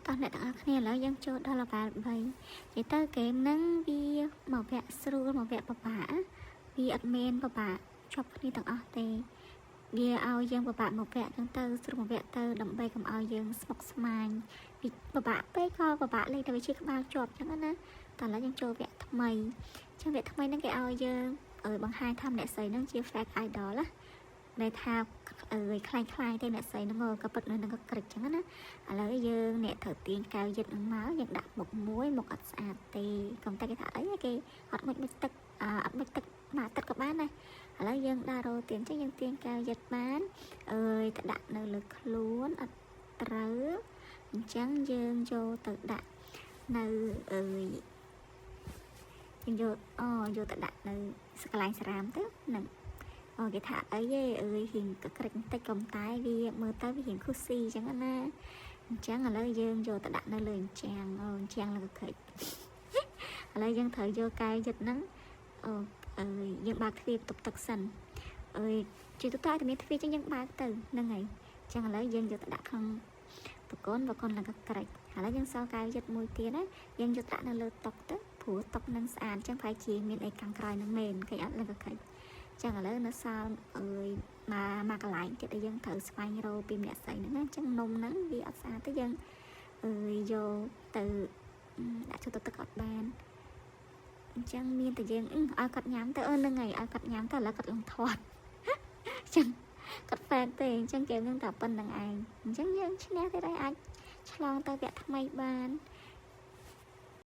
ตอนนี้ต่างគ្នាแล้วยังโจทย์ដល់ល្បាល3និយាយទៅហ្គេមហ្នឹងវាមកវគ្គស្រួលមកវគ្គពិបាកវាអត់មែនពិបាកជាប់គ្នាទាំងអស់ទេវាឲ្យយើងពិបាកមកវគ្គហ្នឹងទៅស្រួលមកវគ្គទៅដើម្បីកុំឲ្យយើងស្មុគស្មាញពីពិបាកពេកក៏ពិបាកលេខតែវាជាក្បាលជាប់អញ្ចឹងណាតោះឥឡូវយើងចូលវគ្គថ្មីអញ្ចឹងវគ្គថ្មីហ្នឹងគេឲ្យយើងបង្ហាញថាអ្នកស្រីហ្នឹងជា fake idol ណាដែលថាคล้ายๆតែអ្នកស្រីហ្នឹងក៏ពិតនៅនឹងក៏ក្រិចចឹងណាឥឡូវយើងអ្នកត្រូវទាញកៅយឹតនឹងមកយើងដាក់មុខមួយមុខអត់ស្អាតទេកុំតែគេថាអីគេអត់មុខទឹកអត់មុខទឹកមកទឹកក៏បានដែរឥឡូវយើងដាក់រោទាញចឹងយើងទាញកៅយឹតបានទៅដាក់នៅលើខ្លួនអត់ត្រូវអញ្ចឹងយើងយកទៅដាក់នៅយើងយកទៅដាក់នៅកន្លែងសារាមទៅនឹងគេថាអីហេរៀងក្រិចបន្តិចកុំតែវាមើលទៅវារៀងខុសស៊ីអញ្ចឹងណាអញ្ចឹងឥឡូវយើងយកទៅដាក់នៅលើអញ្ចាំងលើក្រិចឥឡូវយើងត្រូវយកកែយឹតហ្នឹងយើងបើកទ្វារបន្ទប់ទឹកសិនជាទូទៅតែមានទ្វារចឹងយើងបើកទៅហ្នឹងហើយអញ្ចឹងឥឡូវយើងយកទៅដាក់ក្នុងបកូនលើក្រិចឥឡូវយើងសល់កែយឹតមួយទៀតណាយើងយកដាក់នៅលើតុទៅព្រោះតុនឹងស្អាតអញ្ចឹងប្រហែលជាមានអីខាងក្រោយនឹងមែនគេអត់លើក្រិចចឹងឥឡូវនៅសល់មកកន្លែងទៀតដែលយើងត្រូវស្វែងរកពីអ្នកស្រីហ្នឹងអញ្ចឹងនំហ្នឹងវាអត់ស្អាតទេយើងយកទៅដាក់ចូលទៅទឹកអត់បានអញ្ចឹងមានតែយើងឲ្យគាត់ញ៉ាំទៅហ្នឹងហើយឲ្យគាត់ញ៉ាំទៅឥឡូវគាត់ឡើងធាត់អញ្ចឹងគាត់ហ្វេកទេអញ្ចឹងគេនឹងតែប៉ុណ្្នឹងឯងអញ្ចឹងយើងឈ្នះទេដែរអាចឆ្លងទៅវគ្គថ្មីបាន